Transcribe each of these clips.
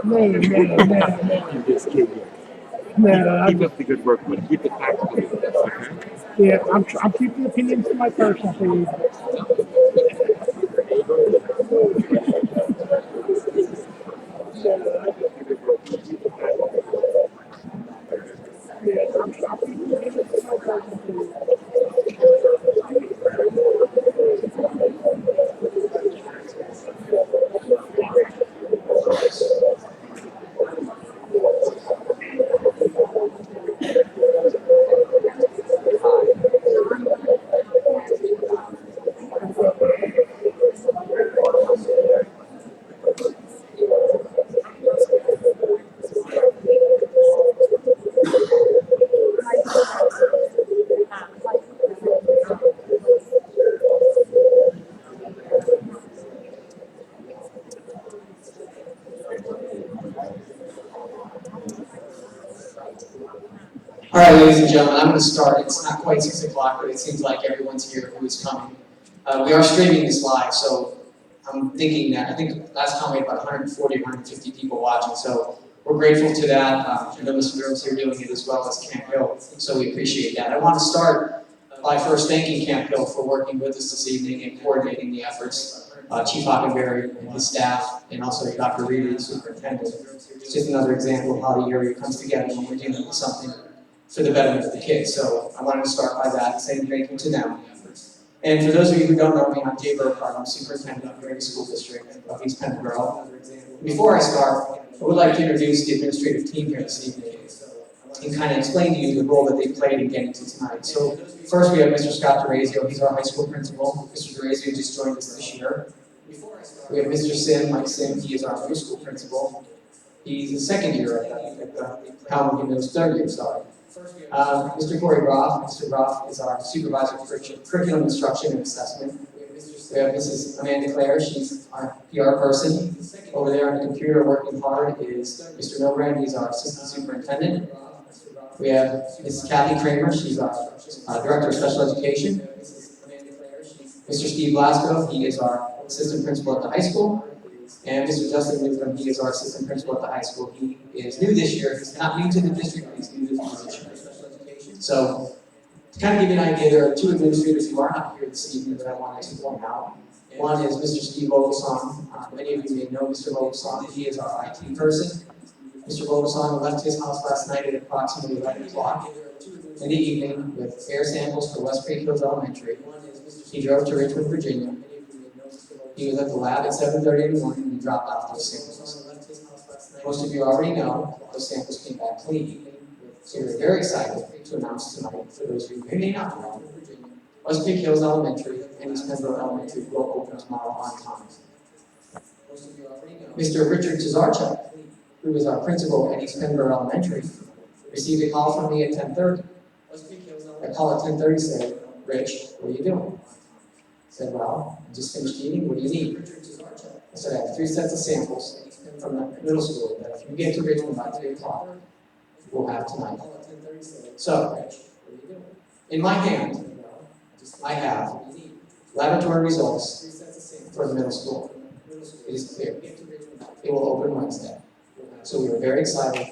No. I'm just kidding. No, Keep up the good work, but keep the facts to it. Okay? yeah, I'm keeping opinions to my personal feed. Yeah, I'm keeping opinions to my personal feed. All right, ladies and gentlemen, I'm going to start. It's not quite 6 o'clock, but it seems like everyone's here who is coming. We are streaming this live, so I'm thinking that, I think last time we had about 140, 150 people watching, so we're grateful to that. I know Mr. Durham's here doing it as well as CampHill, so we appreciate that. I want to start by first thanking CampHill for working with us this evening and coordinating the efforts. Chief Hockenberry and his staff, and also Dr. Reedy, the superintendent. It's just another example of how the area comes together when we're dealing with something for the betterment of the kids. So I wanted to start by that, saying thank you to them. And for those of you who don't know me, I'm Dave Burkhart. I'm superintendent of the school district of East Pennsboro. Before I start, I would like to introduce the administrative team here this evening and kind of explain to you the role that they played in getting to tonight. So first we have Mr. Scott DeRazio. He's our high school principal. Mr. DeRazio just joined us this year. We have Mr. Sim, Mike Sim. He is our middle school principal. He's the second year at the Calvin Middle, third year, sorry. Mr. Corey Roth. Mr. Roth is our supervisor for curriculum instruction and assessment. We have Mrs. Amanda Clare. She's our PR person. Over there on the computer working hard is Mr. Milbrand. He's our assistant superintendent. We have Mrs. Kathy Kramer. She's our director of special education. Mr. Steve Blasco. He is our assistant principal at the high school. And Mr. Justin Newcomb, he is our assistant principal at the high school. He is new this year. He's not new to the district, but he's new to the position. So, to kind of give you an idea, there are two administrators who are not here this evening that I wanted to point out. One is Mr. Steve Vogelsong. Many of you may know Mr. Vogelsong. He is our IT person. Mr. Vogelsong left his house last night at approximately 11 o'clock in the evening with air samples for West Creek Hills Elementary. He drove to Richmond, Virginia. He was at the lab at 7:30 in the morning and he dropped off those samples. Most of you already know those samples came back clean. So we're very excited to announce tonight, for those of you who may not know, West Creek Hills Elementary and East Pennsboro Elementary will open tomorrow on time. Mr. Richard Tazarchuk, who is our principal at East Pennsboro Elementary, received a call from me at 10:30. I call at 10:30 said, "Rich, what are you doing?" I said, "Well, I just finished eating, what do you need?" I said, "I have 3 sets of samples from the middle school that if you get to Richmond by 3 o'clock, we'll have tonight." So, in my hand, I have laboratory results for the middle school. It is clear. It will open Wednesday. So we are very excited.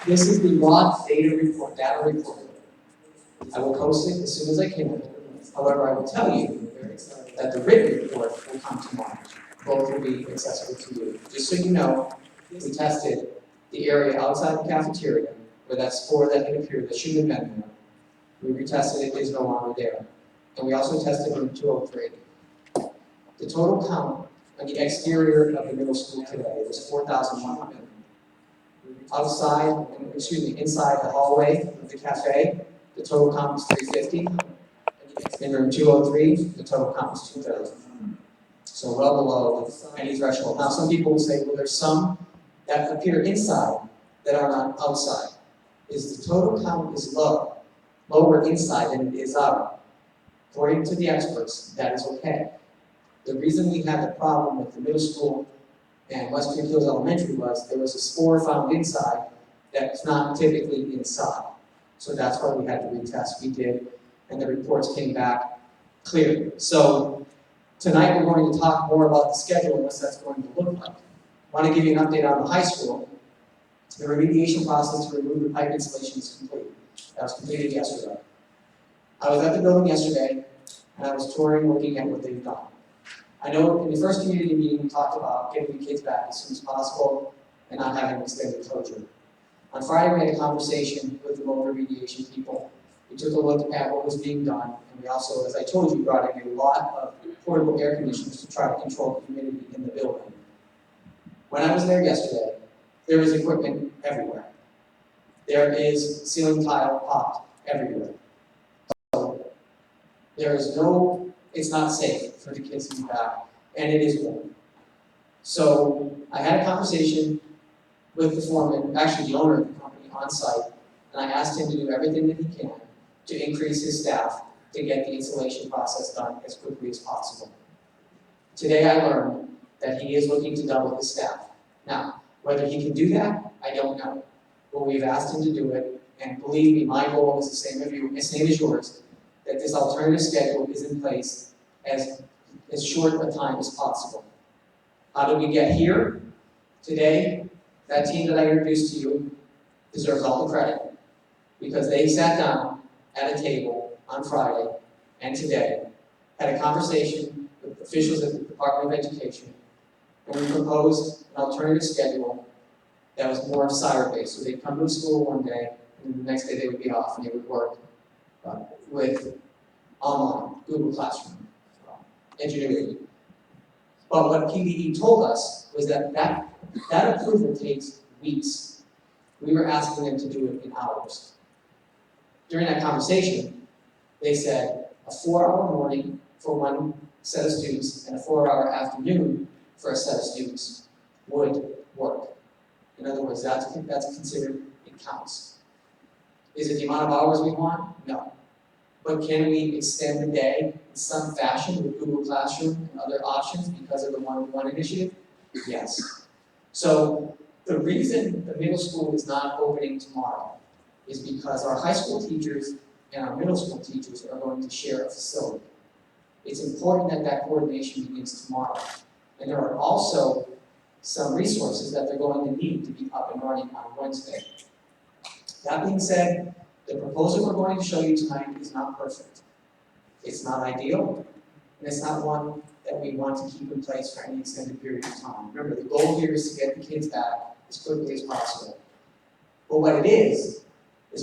This is the raw data report. I will post it as soon as I can. However, I will tell you that the written report will come tomorrow. Both will be accessible to you. Just so you know, we tested the area outside the cafeteria where that spore that had appeared that shouldn't have been there. We retested it, it is no longer there. And we also tested in 203. The total count on the exterior of the middle school today was 4,100. Inside the hallway of the cafe, the total count was 350. In room 203, the total count was 230. So well below any threshold. Now some people will say, well, there's some that appear inside that are not outside. Is the total count is lower inside than it is out. According to the experts, that is okay. The reason we had the problem with the middle school and West Creek Hills Elementary was there was a spore found inside that's not typically inside. So that's why we had to retest. We did, and the reports came back clear. So Tonight we're going to talk more about the schedule and what that's going to look like. I want to give you an update on the high school. The remediation process to remove the pipe installation is complete. That was completed yesterday. I was at the building yesterday, and I was touring, looking at what they've done. I know in the first community meeting we talked about getting the kids back as soon as possible and not having extended closure. On Friday we had a conversation with the mold remediation people. We took a look at what was being done, and we also, as I told you, brought in a lot of portable air conditioners to try to control the humidity in the building. When I was there yesterday, there is equipment everywhere. There is ceiling tile popped everywhere. So there is no, it's not safe for the kids to be back, and it is warm. So I had a conversation with the foreman, actually the owner of the company, on site, and I asked him to do everything that he can to increase his staff to get the installation process done as quickly as possible. Today I learned that he is looking to double his staff. Now, whether he can do that, I don't know. But we've asked him to do it, and believe me, my goal is the same as yours, that this alternative schedule is in place as short a time as possible. How did we get here? Today, that team that I introduced to you deserves all the credit, because they sat down at a table on Friday and today, had a conversation with officials at the Department of Education, and we proposed an alternative schedule that was more SIRE-based. So they'd come to school one day, and the next day they would be off, and they would work with online, Google Classroom, engineering. But what PDE told us was that approval takes weeks. We were asking them to do it in hours. During that conversation, they said a 4-hour morning for one set of students and a 4-hour afternoon for a set of students would work. In other words, that's considered, it counts. Is it the amount of hours we want? No. But can we extend the day in some fashion with Google Classroom and other options because of the one-on-one initiative? Yes. So the reason the middle school is not opening tomorrow is because our high school teachers and our middle school teachers are going to share a facility. It's important that that coordination begins tomorrow. And there are also some resources that they're going to need to be up and running on Wednesday. That being said, the proposal we're going to show you tonight is not perfect. It's not ideal, and it's not one that we want to keep in place for any extended period of time. Remember, the goal here is to get the kids back as quickly as possible. But what it is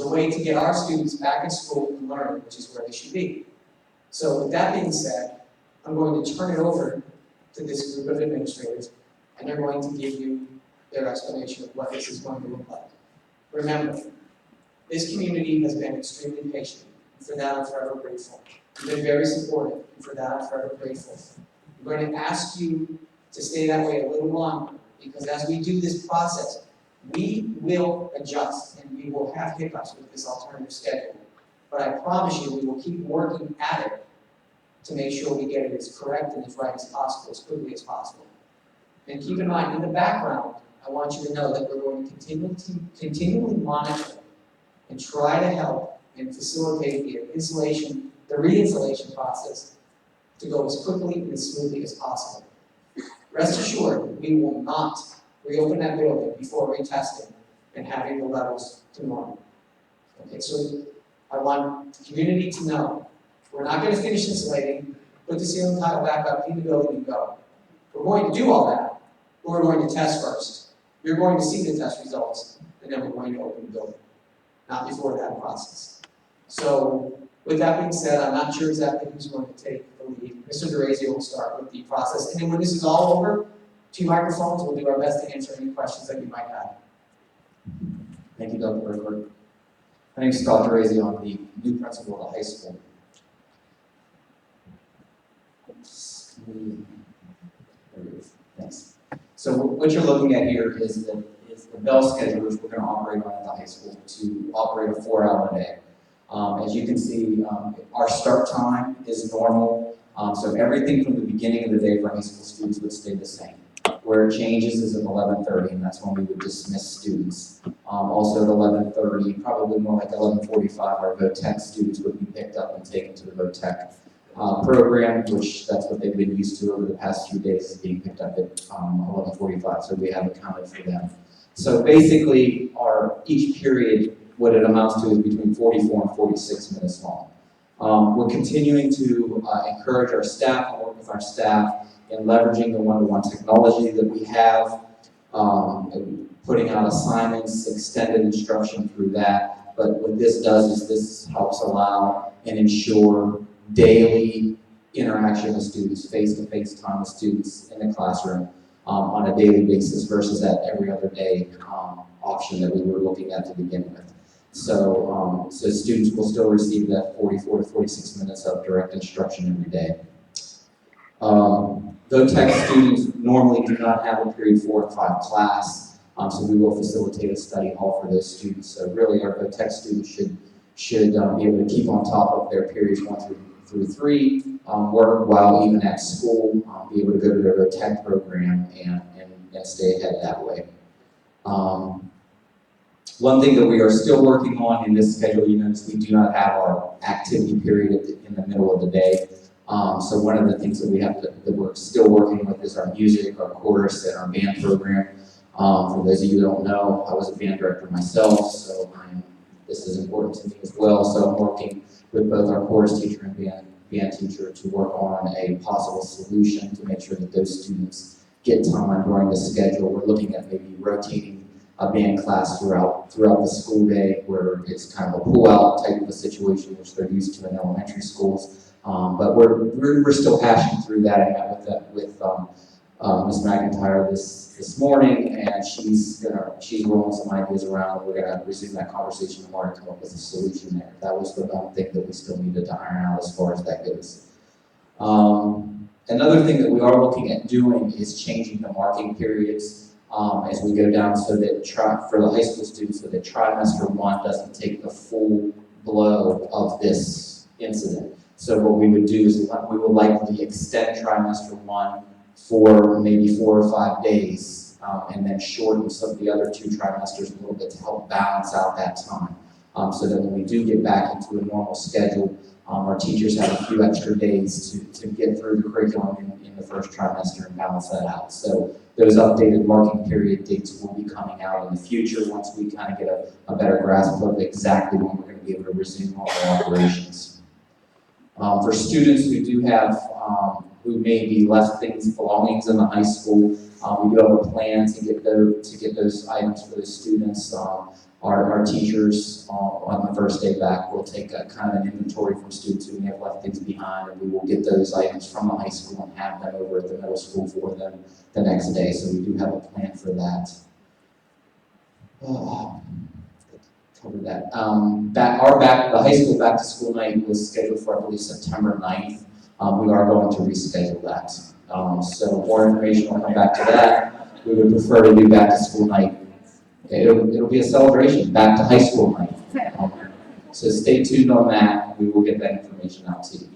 a way to get our students back in school and learning, which is where they should be. So with that being said, I'm going to turn it over to this group of administrators, and they're going to give you their explanation of what this is going to look like. Remember, this community has been extremely patient, and for that I'm forever grateful. You've been very supportive, and for that I'm forever grateful. I'm going to ask you to stay that way a little longer, because as we do this process, we will adjust and we will have hiccups with this alternative schedule. But I promise you, we will keep working at it to make sure we get it as correct and as right as possible, as quickly as possible. And keep in mind, in the background, I want you to know that we're going to continually monitor and try to help and facilitate the re-installation process to go as quickly and as smoothly as possible. Rest assured, we will not reopen that building before retesting and having the levels to normal. Okay, so I want the community to know we're not going to finish insulating, put the ceiling tile back up, clean the building, and go. We're going to do all that, but we're going to test first. You're going to see the test results, and then we're going to open the building, not before that process. So, with that being said, I'm not sure exactly who's going to take the lead. Mr. DeRazio will start with the process, and then when this is all over, 2 microphones, we'll do our best to answer any questions that you might have. Thank you, Dr. Bergberg. My name is Scott DeRazio. I'm the new principal of the high school. Thanks. So what you're looking at here is the bell schedule which we're going to operate on at the high school to operate a 4-hour day. As you can see, our start time is normal. So everything from the beginning of the day for high school students would stay the same. Where it changes is at 11:30, and that's when we would dismiss students. Also at 11:30, probably more like 11:45, our VOTEC students would be picked up and taken to the VOTEC program, which that's what they've been used to over the past few days, is being picked up at 11:45, so we have accounted for them. So basically, each period, what it amounts to is between 44 and 46 minutes long. We're continuing to encourage our staff and work with our staff in leveraging the one-to-one technology that we have, putting out assignments, extended instruction through that. But what this does is this helps allow and ensure daily interaction with students, face-to-face time with students in the classroom on a daily basis versus that every other day option that we were looking at to begin with. So students will still receive that 44 to 46 minutes of direct instruction every day. Though tech students normally do not have a period 4 and 5 class, so we will facilitate a study hall for those students. So really our tech students should be able to keep on top of their periods 1 through 3, work while even at school, be able to go to their tech program and stay ahead that way. One thing that we are still working on in this schedule, you notice we do not have our activity period in the middle of the day. So one of the things that that we're still working with is our music, our chorus, and our band program. For those of you who don't know, I was a band director myself, so this is important to me as well. So I'm working with both our chorus teacher and band teacher to work on a possible solution to make sure that those students get time during the schedule. We're looking at maybe rotating a band class throughout the school day, where it's kind of a pull-out type of a situation, which they're used to in elementary schools. But we're still hashing through that. I met with Ms. McIntyre this morning, and she's rolling some ideas around. We're gonna resume that conversation tomorrow and come up with a solution there. That was the one thing that we still needed to iron out as far as that goes. Another thing that we are looking at doing is changing the marking periods as we go down, so that for the high school students, so that trimester 1 doesn't take the full blow of this incident. So what we would do is we would likely extend trimester 1 for maybe 4 or 5 days, and then shorten some of the other 2 trimesters a little bit to help balance out that time, so that when we do get back into a normal schedule, our teachers have a few extra days to get through the curriculum in the first trimester and balance that out. So those updated marking period dates will be coming out in the future once we kind of get a better grasp of exactly when we're going to be able to resume normal operations. For students who do have, who may be left belongings in the high school, we do have a plan to get those items for the students. Our teachers on the first day back will take a kind of an inventory from students who may have left things behind, and we will get those items from the high school and have them over at the middle school for them the next day. So we do have a plan for that. Covered that. The high school back to school night was scheduled for, I believe, September 9th. We are going to reschedule that. So more information will come back to that. We would prefer to do back to school night. It'll be a celebration, back to high school night. So stay tuned on that. We will get that information out to you.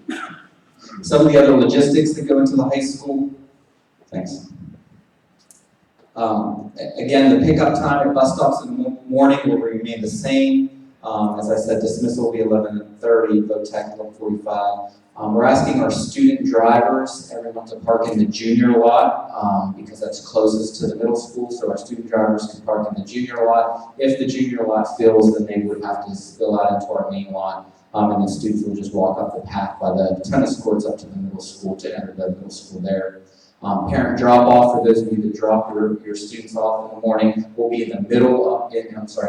Some of the other logistics that go into the high school. Thanks. Again, the pickup time at bus stops in the morning will remain the same. As I said, dismissal will be 11:30, vote tech 11:45. We're asking our student drivers, everyone, to park in the junior lot because that's closest to the middle school, so our student drivers can park in the junior lot. If the junior lot fills, then they would have to spill out into our main lot, and then students will just walk up the path by the tennis courts up to the middle school to enter the middle school there. Parent drop-off, for those of you that drop your students off in the morning, will be in the in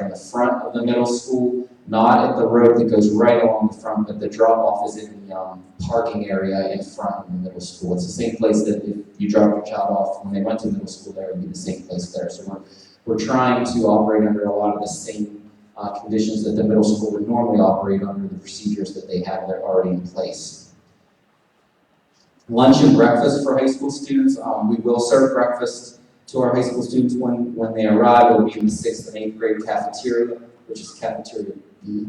the front of the middle school, not at the road that goes right along the front, but the drop-off is in the parking area in front of the middle school. It's the same place that if you drop your child off when they went to middle school, there would be the same place there. So we're trying to operate under a lot of the same conditions that the middle school would normally operate under, the procedures that they have there already in place. Lunch and breakfast for high school students. We will serve breakfast to our high school students when they arrive. It will be in the 6th and 8th grade cafeteria, which is cafeteria B.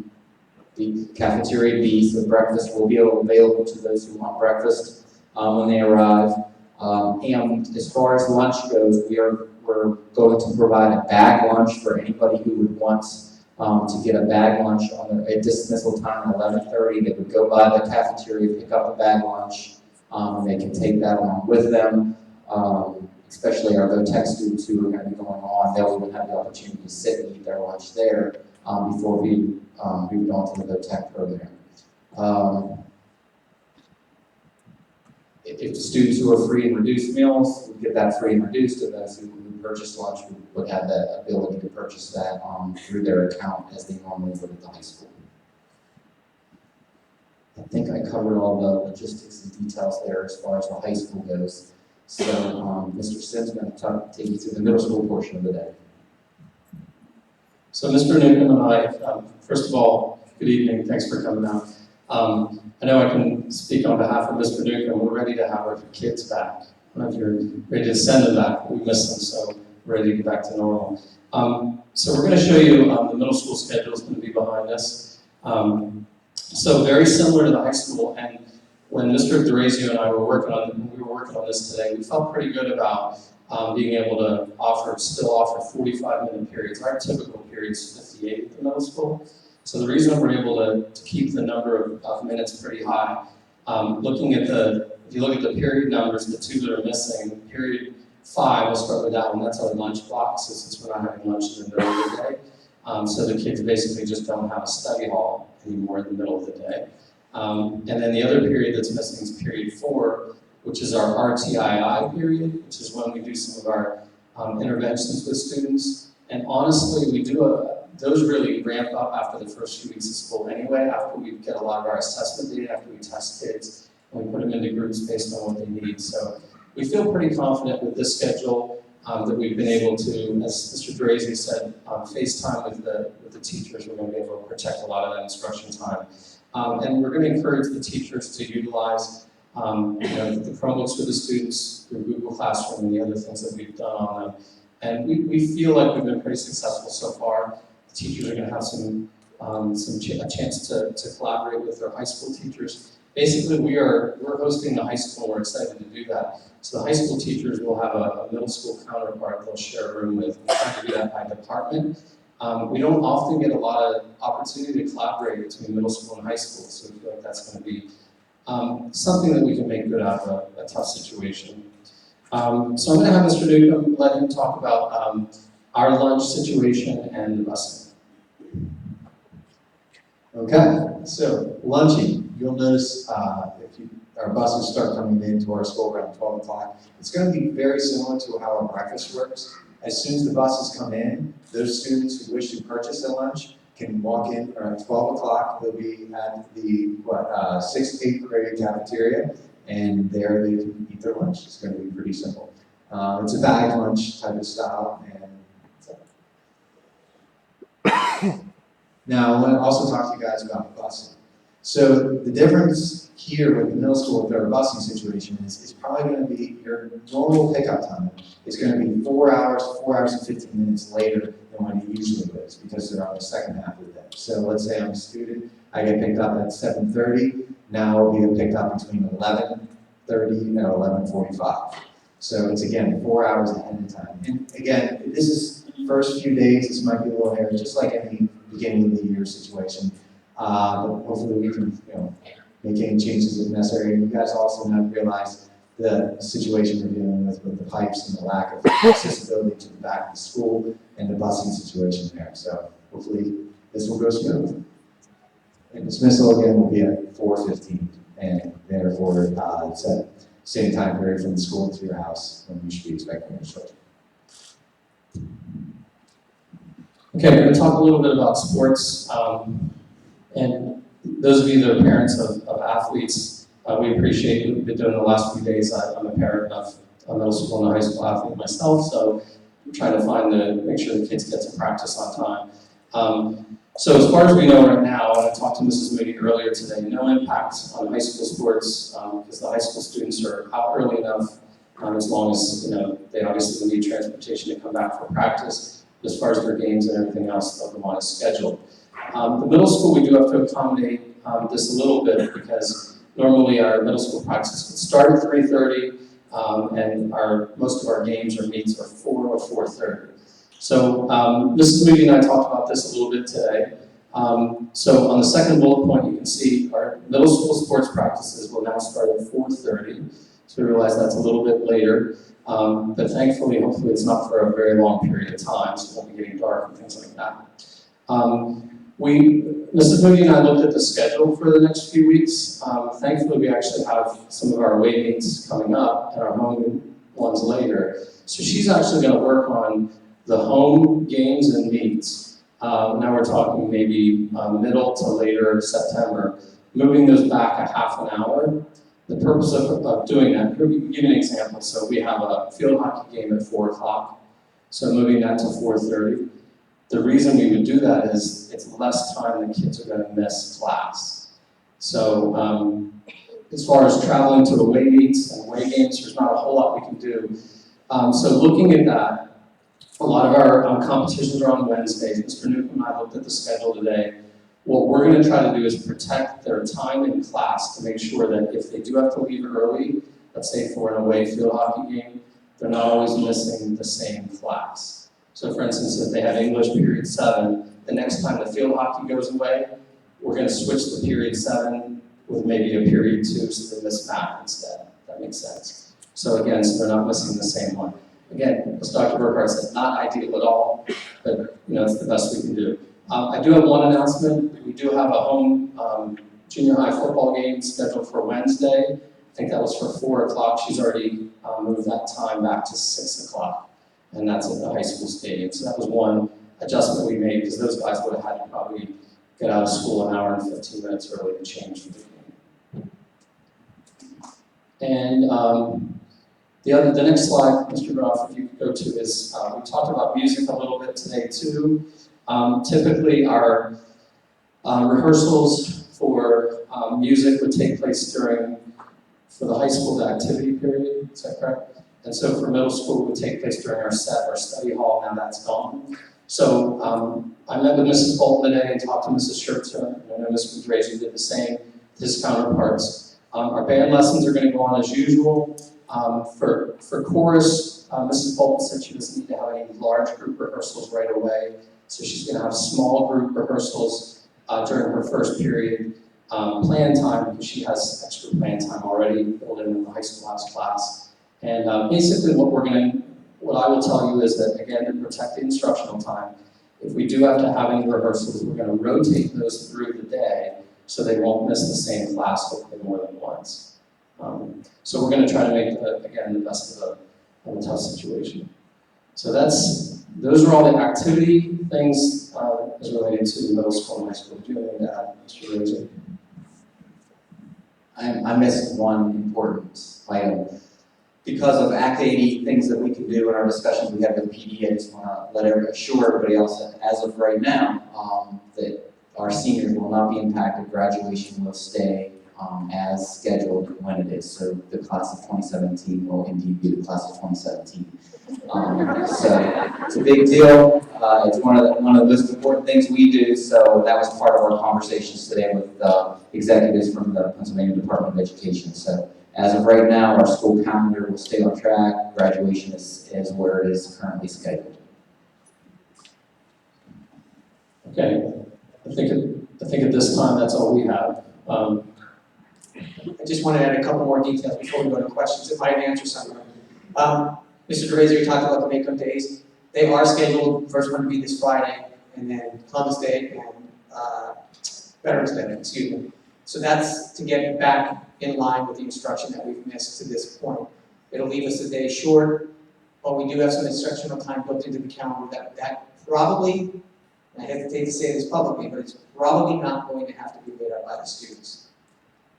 Cafeteria B, so breakfast will be available to those who want breakfast when they arrive. And as far as lunch goes, we're going to provide a bag lunch for anybody who would want to get a bag lunch on their dismissal time at 11:30. They would go by the cafeteria, pick up a bag lunch, and they can take that along with them. Especially our VOTEC students who are going to be going on, they'll even have the opportunity to sit and eat their lunch there before we move on to the VOTEC program. If the students who are free and reduced meals would get that free and reduced, and those who purchase lunch would have the ability to purchase that through their account as they normally would at the high school. I think I covered all the logistics and details there as far as the high school goes. So Mr. Sim's going to take you through the middle school portion of the day. So Mr. Newcomb and I, first of all, good evening, thanks for coming out. I know I can speak on behalf of Mr. Newcomb. We're ready to have our kids back. I don't know if you're ready to send them back, but we miss them, so we're ready to get back to normal. So we're going to show you the middle school schedule is going to be behind us. So very similar to the high school, and when Mr. DeRazio and I were working on this today, we felt pretty good about being able to still offer 45-minute periods. Our typical period is 58 at the middle school. So the reason we're able to keep the number of minutes pretty high, if you look at the period numbers, the two that are missing, period 5, we'll start with that one, that's our lunch block, so since we're not having lunch in the middle of the day. So the kids basically just don't have a study hall anymore in the middle of the day. And then the other period that's missing is period 4, which is our RTII period, which is when we do some of our interventions with students. And honestly, those really ramp up after the first few weeks of school anyway, after we get a lot of our assessment data, after we test kids, and we put them into groups based on what they need. So we feel pretty confident with this schedule that we've been able to, as Mr. DeRazio said, FaceTime with the teachers. We're going to be able to protect a lot of that instruction time. And we're going to encourage the teachers to utilize the Chromebooks for the students through Google Classroom and the other things that we've done on them. And we feel like we've been pretty successful so far. The teachers are going to have a chance to collaborate with their high school teachers. Basically, we're hosting the high school. We're excited to do that. So the high school teachers will have a middle school counterpart they'll share a room with. We're trying to do that by department. We don't often get a lot of opportunity to collaborate between middle school and hall school, so we feel like that's going to be something that we can make good out of a tough situation. So I'm going to have Mr. Newcomb let him talk about our lunch situation and the busing. Okay, so lunching, you'll notice our buses start coming into our school around 12 o'clock. It's going to be very similar to how our breakfast works. As soon as the buses come in, those students who wish to purchase their lunch can walk in around 12 o'clock. They'll be at the 6th, 8th grade cafeteria, and there they can eat their lunch. It's going to be pretty simple. It's a bag lunch type of style, and now I want to also talk to you guys about busing. So the difference here with the middle school with our busing situation is probably going to be your normal pickup time is going to be 4 hours and 15 minutes later than what it usually is because they're on the second half of the day. So let's say I'm a student, I get picked up at 7:30. Now I'll be picked up between 11:30 and 11:45. So it's again 4 hours ahead of time. And again, this is first few days. This might be a little hairy, just like any beginning of the year situation. But hopefully we can, make any changes if necessary. And you guys also have realized the situation we're dealing with the pipes and the lack of accessibility to the back of the school and the busing situation there. So hopefully this will go smooth. And dismissal again will be at 4:15, and therefore it's at same time period from the school to your house when you should be expecting your children. Okay, we're going to talk a little bit about sports. And those of you that are parents of athletes, we appreciate what you've been doing the last few days. I'm a parent of a middle school and a high school athlete myself, so I'm trying to make sure the kids get to practice on time. So as far as we know right now, and I talked to Mrs. Moody earlier today, no impact on high school sports because the high school students are out early enough as long as they obviously need transportation to come back for practice. As far as their games and everything else, they'll come on as scheduled. The middle school, we do have to accommodate this a little bit because normally our middle school practice would start at 3:30 and most of our games or meets are 4 or 4:30. So Mrs. Moody and I talked about this a little bit today. So on the second bullet point, you can see our middle school sports practices will now start at 4:30. So we realize that's a little bit later, but thankfully, hopefully it's not for a very long period of time, so it won't be getting dark and things like that. Mrs. Moody and I looked at the schedule for the next few weeks. Thankfully, we actually have some of our away meets coming up and our home ones later. So she's actually going to work on the home games and meets. Now we're talking maybe middle to later September, moving those back a half an hour. The purpose of doing that, here we can give you an example. So we have a field hockey game at 4 o'clock, so moving that to 4:30. The reason we would do that is it's less time the kids are going to miss class. So as far as traveling to away meets and away games, there's not a whole lot we can do. So looking at that, a lot of our competitions are on Wednesdays. Mr. Newcomb and I looked at the schedule today. What we're going to try to do is protect their time in class to make sure that if they do have to leave early, let's say for an away field hockey game, they're not always missing the same class. So for instance, if they have English period 7, the next time the field hockey goes away, we're going to switch the period 7 with maybe a period 2 so they miss math instead. That makes sense. So again, so they're not missing the same one. Again, as Dr. Burkhardt said, not ideal at all, but it's the best we can do. I do have one announcement. We do have a home junior high football game scheduled for Wednesday. I think that was for 4 o'clock. She's already moved that time back to 6 o'clock, and that's at the high school stadium. So that was one adjustment we made because those guys would have had to probably get out of school an hour and 15 minutes early to change for the game. And the next slide, Mr. Groff, if you could go to, is we talked about music a little bit today too. Typically our rehearsals for music would take place for the high school, the activity period, is that correct? And so for middle school, it would take place during our study hall, now that's gone. So I met with Mrs. Bolton today and talked to Mrs. Schertzer, and I know Mr. Drazy did the same, his counterparts. Our band lessons are going to go on as usual. For chorus, Mrs. Bolton said she doesn't need to have any large group rehearsals right away. So she's going to have small group rehearsals during her first period plan time because she has extra plan time already built in the high school house class. And basically what I will tell you is that, again, to protect the instructional time, if we do have to have any rehearsals, we're going to rotate those through the day so they won't miss the same class hopefully more than once. So we're going to try to make, again, the best of a tough situation. So those are all the activity things as related to middle school and high school. Do you have anything to add, Mr. Rosen? I missed one important item. Because of Act 80, things that we can do in our discussions we had with PD, I just want to assure everybody else that as of right now, that our seniors will not be impacted. Graduation will stay as scheduled when it is. So the class of 2017 will indeed be the class of 2017. So it's a big deal. It's one of the most important things we do. So that was part of our conversations today with executives from the Pennsylvania Department of Education. So as of right now, our school calendar will stay on track. Graduation is where it is currently scheduled. Okay, I think at this time that's all we have. I just want to add a couple more details before we go to questions. It might answer some of them. Mr. DeRazer, you talked about the makeup days. They are scheduled, first one to be this Friday, and then Columbus Day and Veterans Day, excuse me. So that's to get back in line with the instruction that we've missed to this point. It'll leave us a day short, but we do have some instructional time built into the calendar that probably, and I hesitate to say this publicly, but it's probably not going to have to be laid out by the students.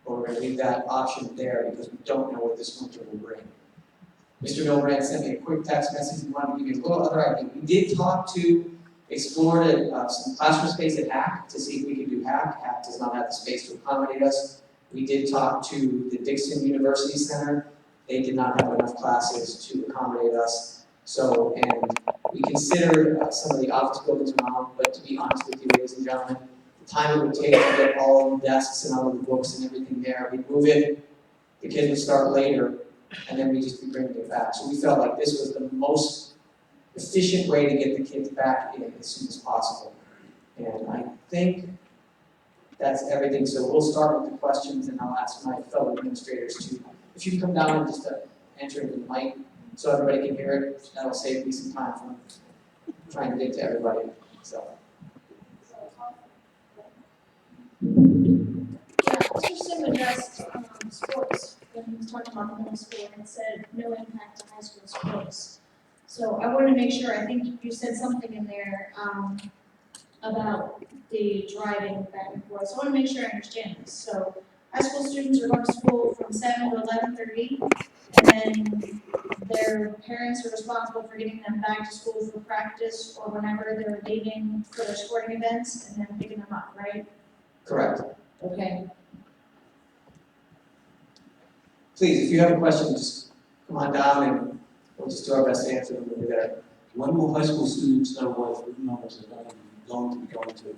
But we're going to leave that option there because we don't know what this winter will bring. Mr. Milbrand sent me a quick text message. He wanted to give you a little other idea. We did explore some classroom space at HAC to see if we could do HAC. HAC does not have the space to accommodate us. We did talk to the Dixon University Center. They did not have enough classes to accommodate us. So, and we considered some of the office buildings around, but to be honest with you, ladies and gentlemen, the time it would take to get all of the desks and all of the books and everything there, we'd move it, the kids would start later, and then we'd just be bringing it back. So we felt like this was the most efficient way to get the kids back in as soon as possible. And I think that's everything. So we'll start with the questions, and I'll ask my fellow administrators to, if you can come down and just enter into the mic so everybody can hear it. That'll save me some time from trying to get to everybody. So. Yeah, Mr. Sim addressed sports when he was talking about the middle school and said no impact to high school sports. So I want to make sure, I think you said something in there about the driving back and forth. So I want to make sure I understand this. So high school students are going to school from 7 to 11:30, and then their parents are responsible for getting them back to school for practice or whenever they're leaving for their sporting events, and then picking them up, right? Correct. Okay. Please, if you have a question, just come on down and we'll just do our best to answer them over there. When will high school students know what numbers are going to be going to?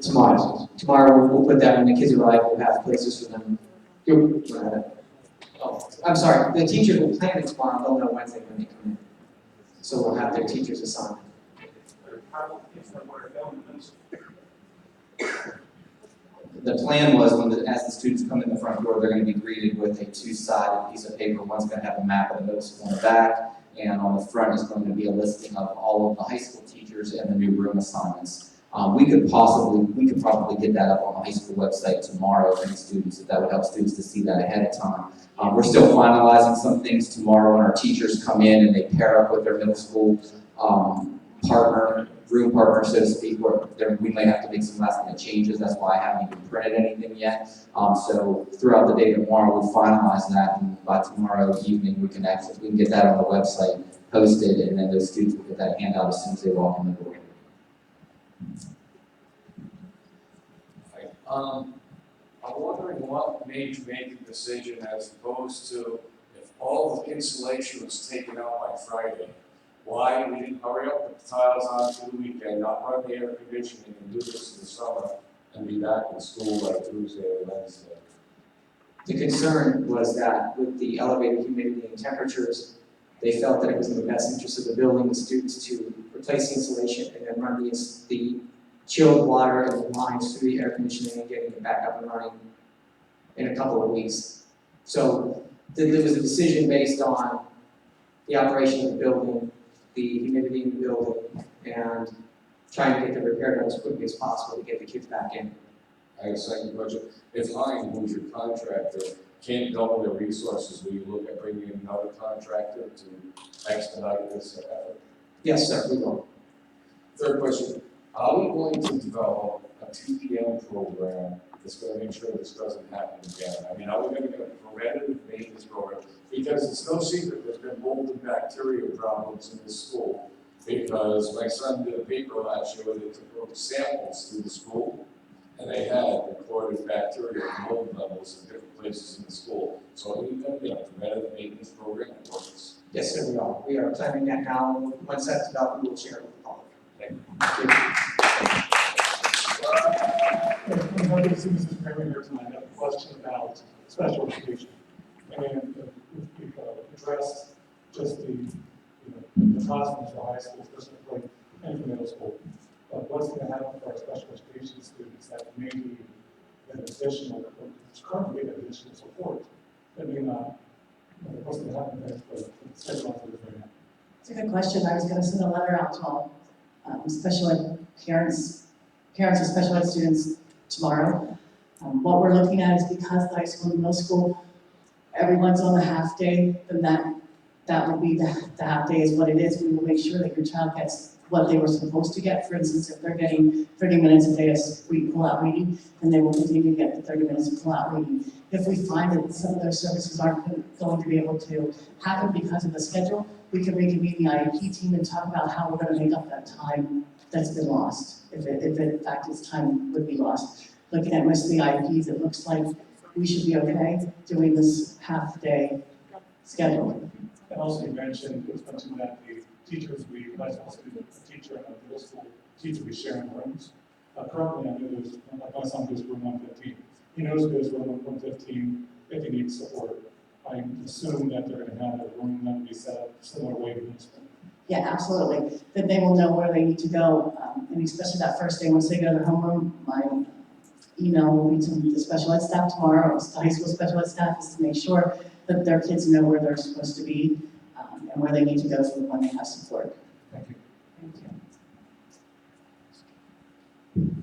Tomorrow we'll put that when the kids arrive, we'll have places for them. Oh, I'm sorry, the teachers will plan it tomorrow, they'll know Wednesday when they come in. So we'll have their teachers assigned. The plan was as the students come in the front door, they're going to be greeted with a two-sided piece of paper. One's going to have a map of the middle school on the back, and on the front is going to be a listing of all of the high school teachers and the new room assignments. We could probably get that up on the high school website tomorrow for the students, if that would help students to see that ahead of time. We're still finalizing some things tomorrow when our teachers come in and they pair up with their middle school room partner, so to speak, where we might have to make some last minute changes. That's why I haven't even printed anything yet. So throughout the day tomorrow, we'll finalize that, and by tomorrow evening, we can get that on the website, posted, and then those students will get that handout as soon as they walk in the door. I'm wondering what made you make the decision as opposed to if all the insulation was taken out by Friday, why we didn't hurry up with the tiles on through the weekend, not run the air conditioning and do this in the summer and be back in school by Tuesday or Wednesday? The concern was that with the elevated humidity and temperatures, they felt that it was in the best interest of the building, the students, to replace the insulation and then run the chilled water and the lines through the air conditioning and getting it back up and running in a couple of weeks. So there was a decision based on the operation of the building, the humidity in the building, and trying to get the repair done as quickly as possible to get the kids back in. I have a second question. If Hine, who's your contractor, can't double their resources, will you look at bringing in another contractor to expedite this effort? Yes, sir, we will. Third question, are we going to develop a TPM program that's going to make sure this doesn't happen again? I mean, are we going to get a preventative maintenance program? Because it's no secret there's been mold and bacteria problems in this school. Because my son did a paper last year where they took samples through the school, and they had recorded bacteria and mold levels in different places in the school. So are we going to get a preventative maintenance program that works? Yes, sir, we are. We are planning that now. Once that's developed, we will share it with the public. Thank you. Mrs. Perry here tonight, I have a question about special education. And we've addressed just the classrooms for high school, specifically, and for middle school. But what's going to happen for our special education students that may need an additional, currently an additional support, that may not, what's going to happen there for the schedule for this right now? It's a good question. I was going to send a letter out to all special ed parents of special ed students tomorrow. What we're looking at is because the high school and middle school, everyone's on a half day, then that would be the half day is what it is. We will make sure that your child gets what they were supposed to get. For instance, if they're getting 30 minutes a day of pull-out reading, then they will continue to get the 30 minutes of pull-out reading. If we find that some of those services aren't going to be able to happen because of the schedule, we can reconvene the IEP team and talk about how we're going to make up that time that's been lost, if in fact it's time would be lost. Looking at most of the IEPs, it looks like we should be okay doing this half-day schedule. And also you mentioned that the teachers, high school student teacher and a middle school teacher be sharing rooms. Currently, I know there's, my son goes room 115. He knows he goes room 115 if he needs support. I assume that they're going to have a room that will be set up similar way to this one. Yeah, absolutely. Then they will know where they need to go, and especially that first day, once they go to the homeroom, my email will be to the special ed staff tomorrow, the high school special ed staff, is to make sure that their kids know where they're supposed to be, and where they need to go for when they have support. Thank you. Thank you.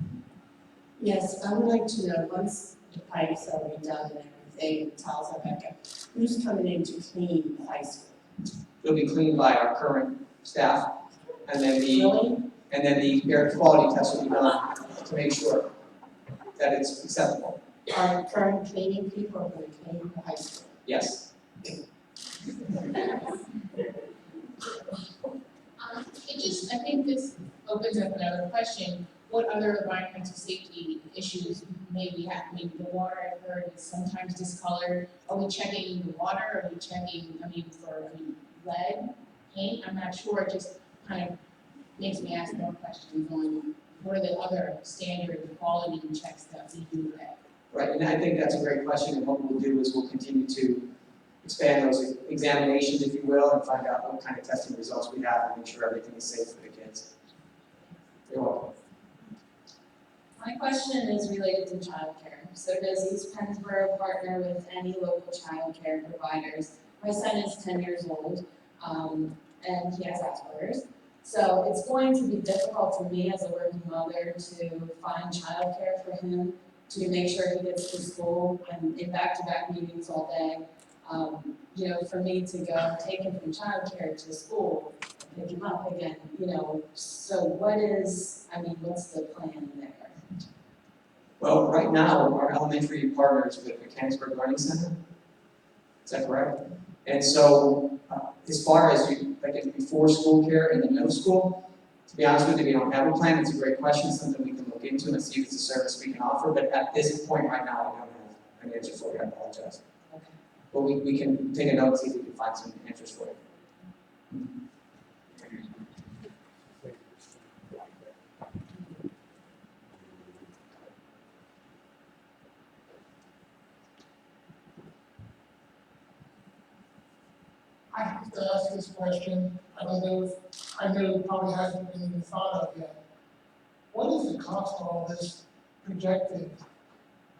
Yes, I would like to know, once the pipes are redone and everything, the tiles are back up, who's coming in to clean the high school? It'll be cleaned by our current staff, and then Really? the air quality test will be done to make sure that it's acceptable. Are current cleaning people going to clean the high school? Yes. I think this opens up another question. What other environmental safety issues may we have? I mean, the water I've heard is sometimes discolored. Are we checking the water? Are we checking, for lead, paint? I'm not sure. It just kind of makes me ask more questions on what are the other standard quality checks that we do at? Right, and I think that's a great question, and what we'll do is we'll continue to expand those examinations, if you will, and find out what kind of testing results we have and make sure everything is safe for the kids. You're welcome. My question is related to childcare. So does East Pennsboro partner with any local childcare providers? My son is 10 years old, and he has Asperger's. So it's going to be difficult for me as a working mother to find childcare for him, to make sure he gets to school and in back-to-back meetings all day. For me to go take him from childcare to school, pick him up again, so what's the plan there? Well, right now, our elementary partners with the Mechanicsburg Learning Center. Is that correct? And so, as far as before school care in the middle school, to be honest with you, we don't have a plan. It's a great question, something we can look into and see if it's a service we can offer. But at this point right now, I don't have an answer for you. I apologize. Okay. But we can take a note and see if we can find some answers for you. I have to ask this question. I know it probably hasn't been even thought of yet. What is the cost of all this projected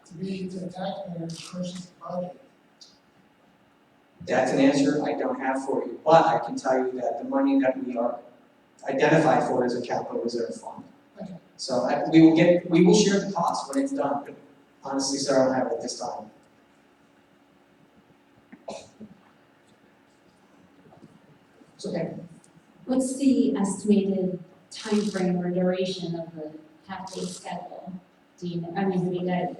to be to the taxpayers versus the budget? That's an answer I don't have for you, but I can tell you that the money that we are identified for is a capital reserve fund. Okay. So we will share the cost when it's done, but honestly, sir, I don't have it at this time. It's okay. What's the estimated time frame or duration of the half-day schedule? Do you know, do we have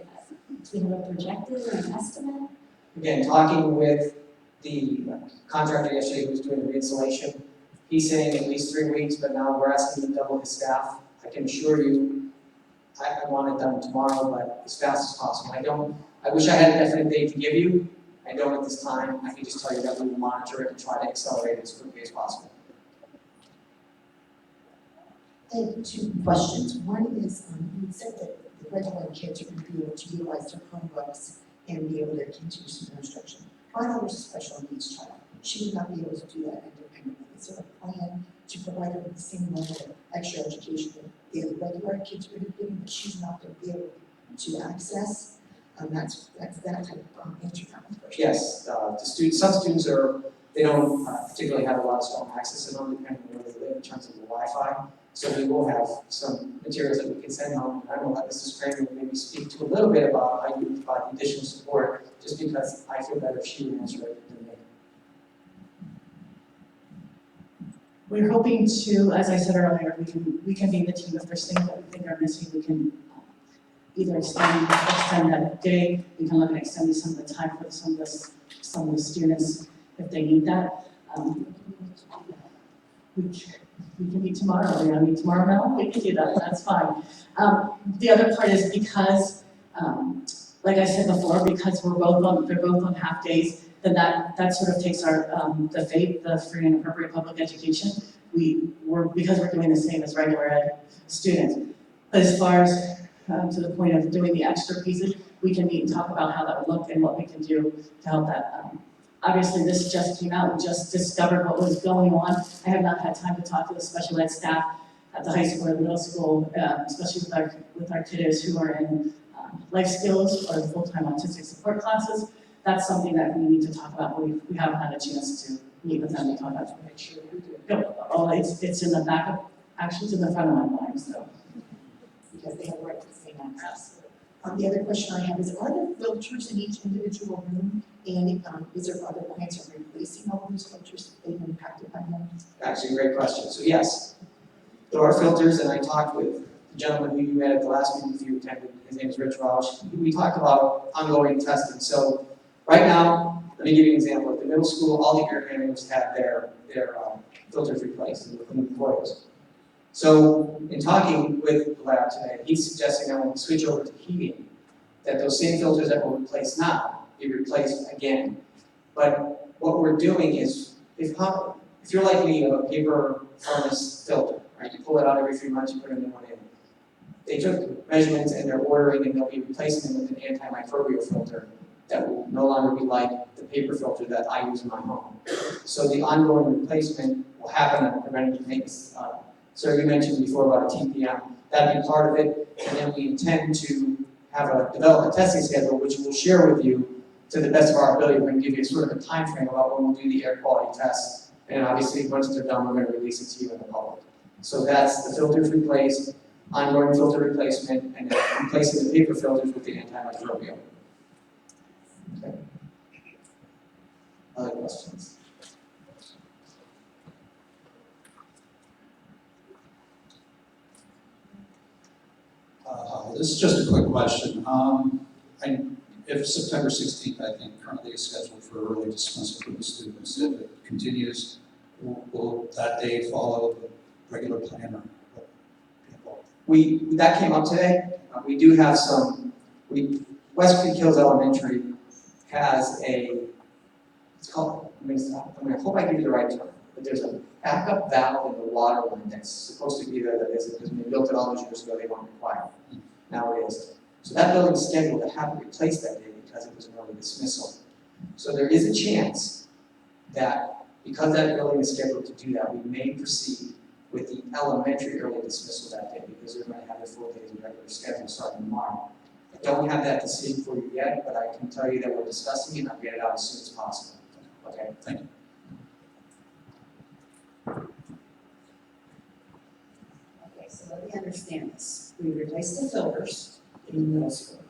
a projected or an estimate? Again, talking with the contractor yesterday who was doing the installation, he's saying at least 3 weeks, but now we're asking him to double his staff. I can assure you, I want it done tomorrow, but as fast as possible. I wish I had a definite date to give you. I don't at this time. I can just tell you that we will monitor it and try to accelerate it as quickly as possible. I have 2 questions. One is, you said that the regular kids are going to be able to utilize their Chromebooks and be able to continue some instruction. My daughter's a special needs child. She would not be able to do that independently. Is there a plan to provide her with the same level of extra education that the regular kids would have given, but she's not going to be able to access? That's that type of answer to my question. Yes, some students they don't particularly have a lot of strong access to them, depending on where they live in terms of the Wi-Fi. So we will have some materials that we can send home. I will let Mrs. Kramer maybe speak to a little bit about how you provide additional support, just because I feel better if she would answer it than me. We're hoping to, as I said earlier, we can be the team if there's things that we think are missing, we can either extend that day, we can look at extending some of the time for some of the students if they need that. We can meet tomorrow. We meet tomorrow now. We can do that. That's fine. The other part is because, like I said before, because they're both on half days, then that sort of takes our the FAPE, the free and appropriate public education. Because we're doing the same as regular ed students. But as far as to the point of doing the extra pieces, we can meet and talk about how that would look and what we can do to help that Obviously, this just came out, we just discovered what was going on. I have not had time to talk to the special ed staff at the high school or middle school, especially with our kiddos who are in life skills or full-time autistic support classes. That's something that we need to talk about, but we haven't had a chance to meet with them and talk about. Make sure we do. Oh, it's in the backup, actually it's in the front of my mind, so. Because they have the right to the same access. The other question I have is, are there filters in each individual room? And is there other plans of replacing all of those filters if they've been impacted by them? Actually, great question. So yes, there are filters, and I talked with the gentleman who you met at the last meeting if you attended. His name is Rich Rausch. We talked about ongoing testing. So right now, let me give you an example. At the middle school, all the air handlers had their filters replaced and including coils. So in talking with the lab today, he's suggesting that when we switch over to heating, that those same filters that were replaced now be replaced again. But what we're doing is, if you're like me, you have a paper furnace filter, right? You pull it out every 3 months, you put a new one in. They took measurements and they're ordering and they'll be replacing them with an antimicrobial filter that will no longer be like the paper filter that I use in my home. So the ongoing replacement will happen on preventative maintenance. So you mentioned before about a TPM, that'd be part of it, and then we intend to develop a testing schedule which we'll share with you to the best of our ability. We're going to give you sort of a time frame about when we'll do the air quality tests, and obviously once they're done, we're going to release it to you in the public. So that's the filters replaced, ongoing filter replacement, and then replacing the paper filters with the antimicrobial. Okay. Other questions? This is just a quick question. If September 16th, I think, currently is scheduled for early dismissal for the students, if it continues, will that day follow the regular plan or? That came up today. We do have West Creek Hills Elementary has it's called, I hope I give you the right term, but there's a backup valve in the water line that's supposed to be there that isn't, because when they built it all those years ago, they weren't required. Now it is. So that building's scheduled to have it replaced that day because it was an early dismissal. So there is a chance that because that building is scheduled to do that, we may proceed with the elementary early dismissal that day because they're going to have their 4 days of regular schedule starting tomorrow. I don't have that decision for you yet, but I can tell you that we're discussing it and I'll get it out as soon as possible. Okay, thank you. Okay, so let me understand this. We replaced the filters in middle school,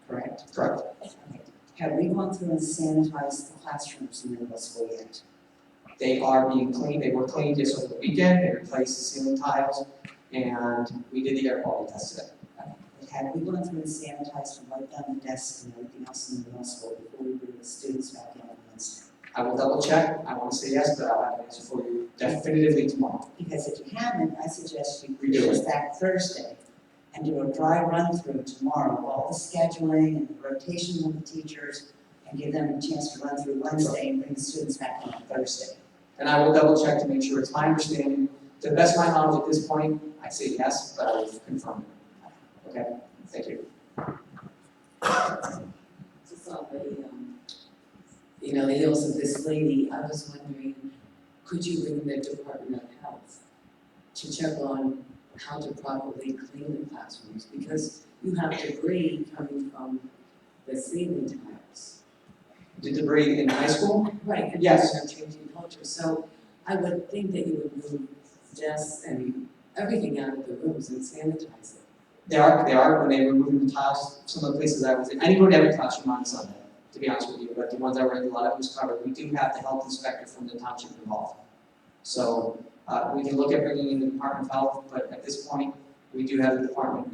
correct? Correct. Okay. Have we gone through and sanitized the classrooms in the middle school yet? They are being cleaned. They were cleaned just over the weekend. They replaced the ceiling tiles, and we did the air quality test today. Have we gone through and sanitized and wiped down the desks and everything else in the middle school before we bring the students back in on Wednesday? I will double check. I want to say yes, but I'll have an answer for you definitively tomorrow. Because if you haven't, I suggest you We do push it. back Thursday and do a dry run through tomorrow, all the scheduling and the rotation of the teachers, and give them a chance to run through Wednesday and bring the students back in on Thursday. And I will double check to make sure it's my understanding. To the best of my knowledge at this point, I say yes, but I will confirm it. Okay? Thank you. Just on the heels of this lady, I was wondering, could you bring the Department of Health to check on how to properly clean the classrooms? Because you have debris coming from the ceiling tiles. The debris in high school? Right, and Yes. they're changing culture. So I would think that you would move desks and everything out of the rooms and sanitize it. They are, when they were moving the tiles, some of the places I was in, I didn't go to every classroom on Sunday, to be honest with you, but the ones I were in, a lot of it was covered. We do have the health inspector from the township involved. So, we can look at bringing in the Department of Health, but at this point, we do have the Department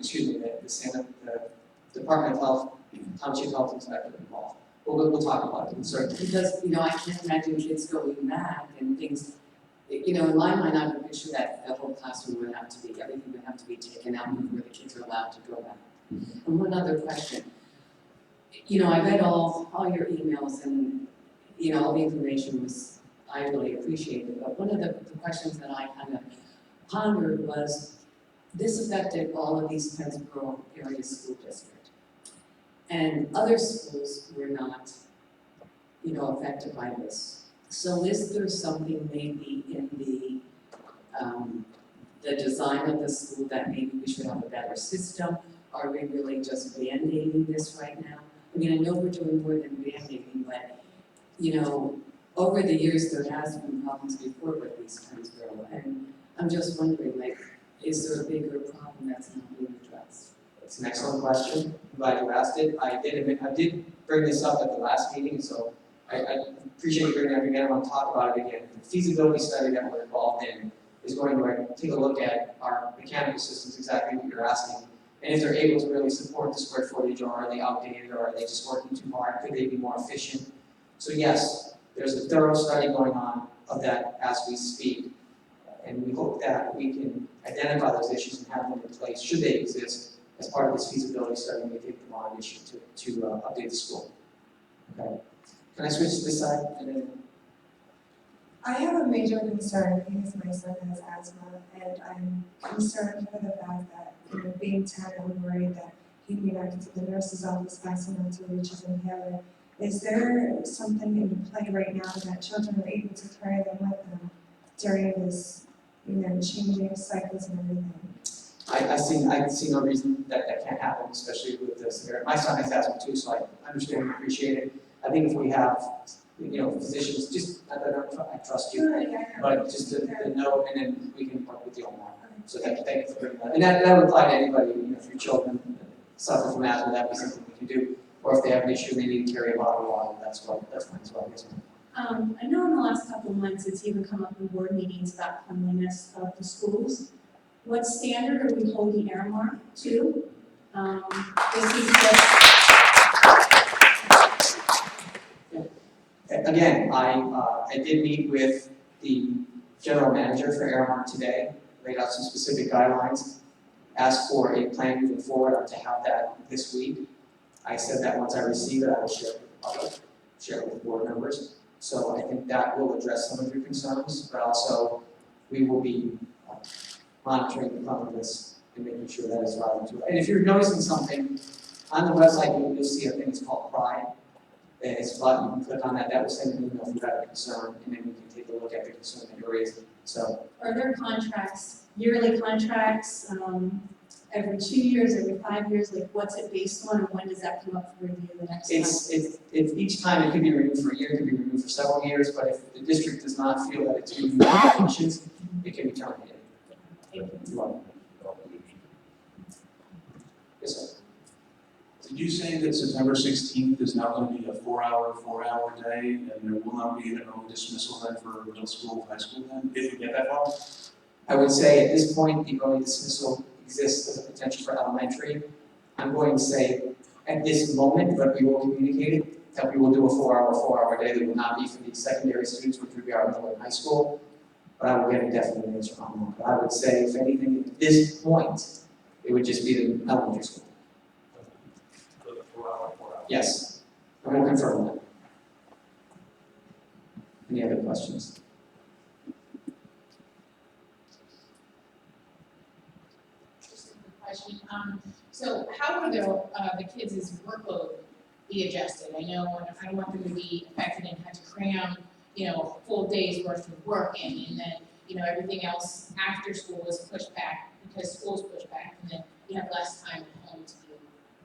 of Health, Township Health Inspector involved. We'll talk about it, certainly. Because, I can't imagine kids going back and things, in my mind, I would picture that the whole classroom would have to be, everything would have to be taken out before the kids are allowed to go back. And one other question. I read all your emails and, all the information I really appreciated, but one of the questions that I kind of pondered was, this affected all of these Pennsboro area school district. And other schools were not affected by this. So is there something maybe in the design of the school that maybe we should have a better system? Are we really just band-aiding this right now? I mean, I know we're doing more than band-aiding, but, over the years, there has been problems before with these Pennsboro, and I'm just wondering, is there a bigger problem that's not being addressed? It's an excellent question. I'm glad you asked it. I did bring this up at the last meeting, so I appreciate you bringing it up again. I want to talk about it again. The feasibility study that we're involved in is going to take a look at our mechanical systems, exactly what you're asking. And if they're able to really support the square footage, or are they outdated, or are they just working too hard? Could they be more efficient? So yes, there's a thorough study going on of that as we speak. And we hope that we can identify those issues and have them in place, should they exist, as part of this feasibility study, we take them on issue to update the school. Okay. Can I switch to this side? And then I have a major concern because my son has asthma, and I'm concerned for the fact that, being 10, I'm worried that he'd be back into the nurse's office fast enough to reach his inhaler. Is there something in play right now that children are able to carry them with them during this, changing cycles and everything? I see no reason that can't happen, especially with this. My son has asthma too, so I understand and appreciate it. I think if we have, physicians, just, I trust you, but just to know, and then we can work with you on that. So thank you for bringing that. And that would apply to anybody, if your children suffer from asthma, that'd be something we can do. Or if they have an issue, they need to carry a bottle of water, that's fine as well, yes, ma'am. I know in the last couple of months, it's even come up in board meetings about cleanliness of the schools. What standard are we holding Airmark to? This is Again, I did meet with the general manager for Airmark today, laid out some specific guidelines, asked for a plan moving forward to have that this week. I said that once I receive it, I will share it with the public, share it with board members. So I think that will address some of your concerns, but also we will be monitoring the cleanliness and making sure that is relevant to it. And if you're noticing something, on the website you'll see a thing that's called Pride. And it's a button, you can click on that, that will send an email if you have a concern, and then we can take a look at the concern that you're raising. So, are there contracts, yearly contracts, every 2 years, every 5 years, what's it based on, and when does that come up for review the next time? It's each time it could be renewed for a year, it could be renewed for several years, but if the district does not feel that it's meeting the conditions, it can be terminated. You're welcome. Yes, sir. Did you say that September 16th is now going to be a 4-hour day, and there will not be an early dismissal then for middle school, high school then, if you get that far? I would say at this point, the early dismissal exists as a potential for elementary. I'm going to say at this moment, but we will communicate it, that we will do a 4-hour day that will not be for the secondary students, which would be our middle and high school. But I will get a definite answer on that. But I would say, if anything, at this point, it would just be the elementary school. Yes, I will confirm that. Any other questions? Just a quick question. So how would the kids' workload be adjusted? I know I don't want them to be affected and have to cram, full days worth of work in, and then, everything else after school is pushed back because school's pushed back, and then you have less time at home to do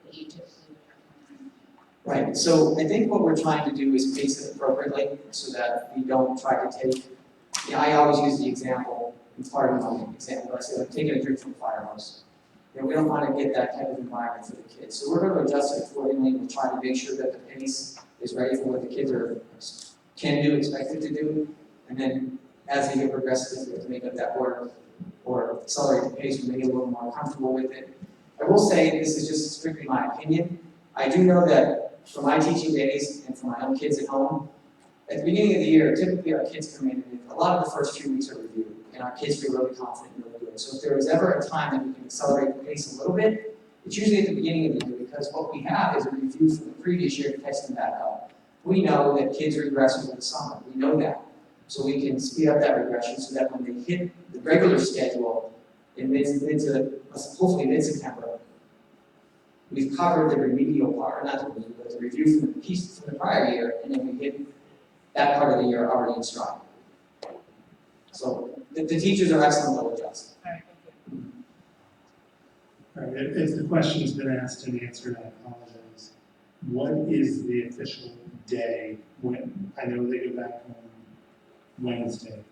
what you typically would have. Right, so I think what we're trying to do is pace it appropriately so that we don't try to take, I always use the example, it's part of my example, I say like taking a drink from a fire hose. We don't want to get that type of environment for the kids. So we're going to adjust it accordingly. We're trying to make sure that the pace is ready for what the kids can do, expected to do. And then as they get progressive, we have to make up that order or accelerate the pace when they get a little more comfortable with it. I will say, this is just strictly my opinion. I do know that from my teaching days and from my own kids at home, at the beginning of the year, typically our kids come in and a lot of the first few weeks are reviewed, and our kids feel really confident and really good. So if there is ever a time that we can accelerate the pace a little bit, it's usually at the beginning of the year, because what we have is a review from the previous year to catch them back up. We know that kids regress over the summer, we know that. So we can speed up that regression so that when they hit the regular schedule in hopefully mid-September, we've covered the remedial part, not the review, but the review from the piece from the prior year, and then we hit that part of the year already in stride. So the teachers are excellent, they'll adjust. All right, if the question's been asked and answered, I apologize. What is the official day when, I know they go back on Wednesday.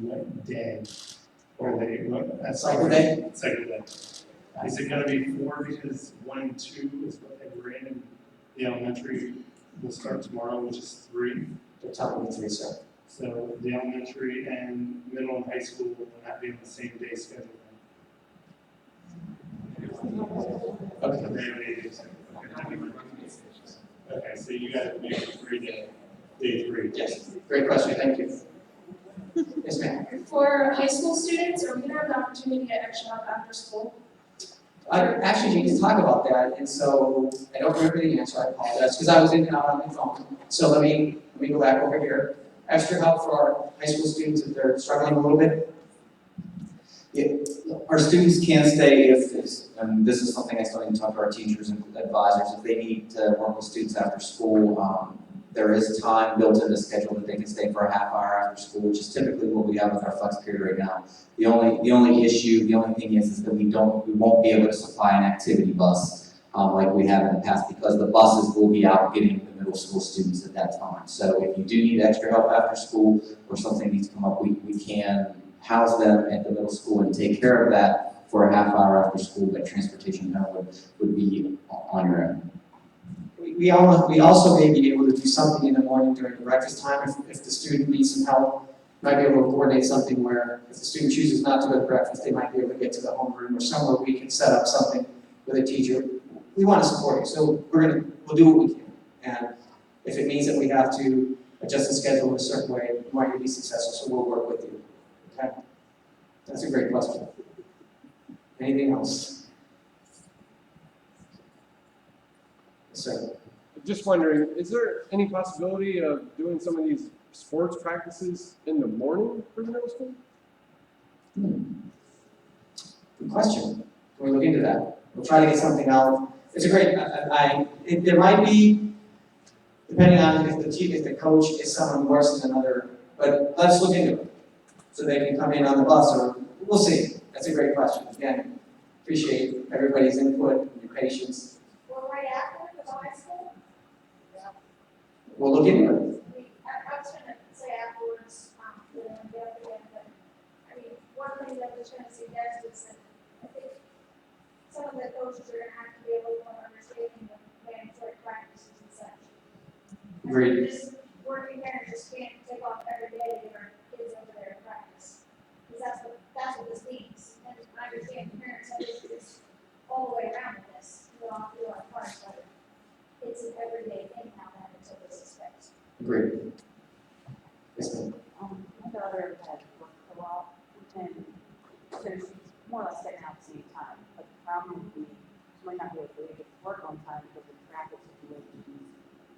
What day are they, what, that's Cycle day? Cycle day. Is it gonna be 4 because 1 and 2 is what they were in? The elementary will start tomorrow, which is 3. They're telling me 3, sir. So the elementary and middle and high school will not be on the same day schedule. Okay. Okay, so you got to make it 3 day 3. Yes, great question, thank you. Yes, ma'am. For high school students, are we gonna have the opportunity to get extra help after school? Actually, you can talk about that, and so I don't remember the answer, I apologize, because I was in and out on my phone. So let me go back over here. Extra help for our high school students if they're struggling a little bit. Our students can stay if, and this is something I still need to talk to our teachers and advisors, if they need to work with students after school, there is time built in the schedule that they can stay for a half hour after school, which is typically what we have with our flex period right now. The only issue, the only thing is that we won't be able to supply an activity bus like we have in the past, because the buses will be out getting the middle school students at that time. So if you do need extra help after school or something needs to come up, we can house them at the middle school and take care of that for a half hour after school, but transportation would be on your own. We also may be able to do something in the morning during the breakfast time if the student needs some help. Might be able to coordinate something where if the student chooses not to go to breakfast, they might be able to get to the homeroom or somewhere we can set up something with a teacher. We want to support you, so we'll do what we can. And if it means that we have to adjust the schedule in a certain way, we want you to be successful, so we'll work with you. Okay? That's a great question. Anything else? Yes, sir. Just wondering, is there any possibility of doing some of these sports practices in the morning for the middle school? Good question. Can we look into that? We'll try to get something out. It's a great, there might be, depending on if the coach is someone who works in another, but let's look into it. So they can come in on the bus, or we'll see. That's a great question. Again, appreciate everybody's input and your patience. Or right after the high school? We'll look into it. I was gonna say afterwards, get up again, but, I mean, one thing that I was gonna suggest is that I think some of the coaches are gonna have to be able to understand the mandatory practices and such. Agreed. Just working parents just can't take off every day to get our kids over there to practice. Because that's what this means. And I understand parents have issues all the way around with this, we all do our part, but it's an everyday thing now that until this aspect. Agreed. Yes, ma'am. My daughter had worked for a while, and so she's more or less getting out at the same time. But the problem would be, she might not be able to get to work on time because of traffic situations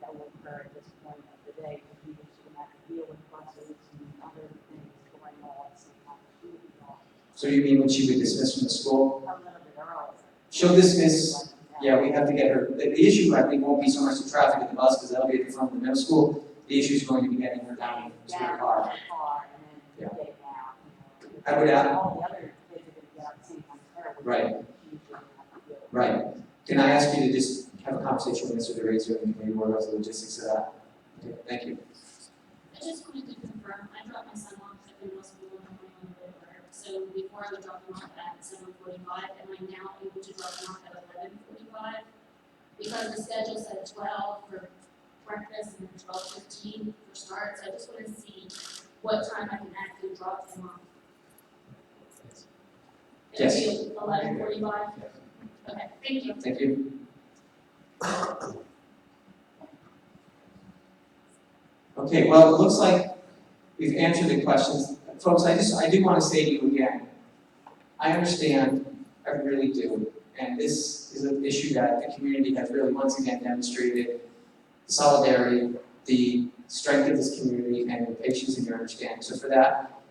that will occur at this point of the day. Because she would have to deal with buses and other things going on at the same time. She would be off So you mean when she would dismiss from the school? a little bit early. She'll dismiss, yeah, we have to get her, the issue I think won't be so much the traffic at the bus, because that'll be at the front of the middle school. The issue is going to be getting her down to her car. And then get out. I would add, All the other kids are gonna get out at the same time as her. right, right. Can I ask you to just have a conversation with Mr. DeRazio and maybe work out the logistics of that? Okay, thank you. I just wanted to confirm, I dropped my son off at the middle school in the morning on the way to work. So before I would drop him off at 7:45, am I now able to drop him off at 11:45? Because the schedule said 12 for breakfast and then 12:15 for start. So I just want to see what time I can actually drop him off. Yes. It'll be 11:45? Okay, thank you. Thank you. Okay, well, it looks like we've answered the questions. Folks, I do want to say to you again, I understand, I really do, and this is an issue that the community has really once again demonstrated the solidarity, the strength of this community, and your patience and your understanding. So for that,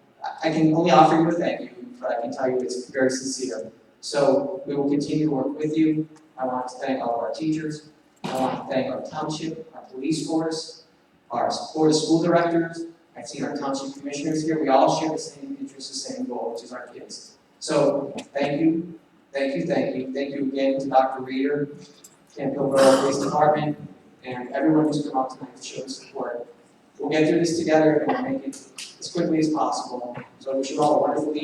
I can only offer you a thank you, but I can tell you it's very sincere. So we will continue to work with you. I want to thank all of our teachers. I want to thank our township, our police force, our board of school directors. I see our township commissioners here. We all share the same interest, the same goal, which is our kids. So thank you, thank you, thank you. Thank you again to Dr. Reeder, CampHill Police Department, and everyone who's come out tonight to show support. We'll get through this together and we'll make it as quickly as possible. So I wish you all a wonderful evening.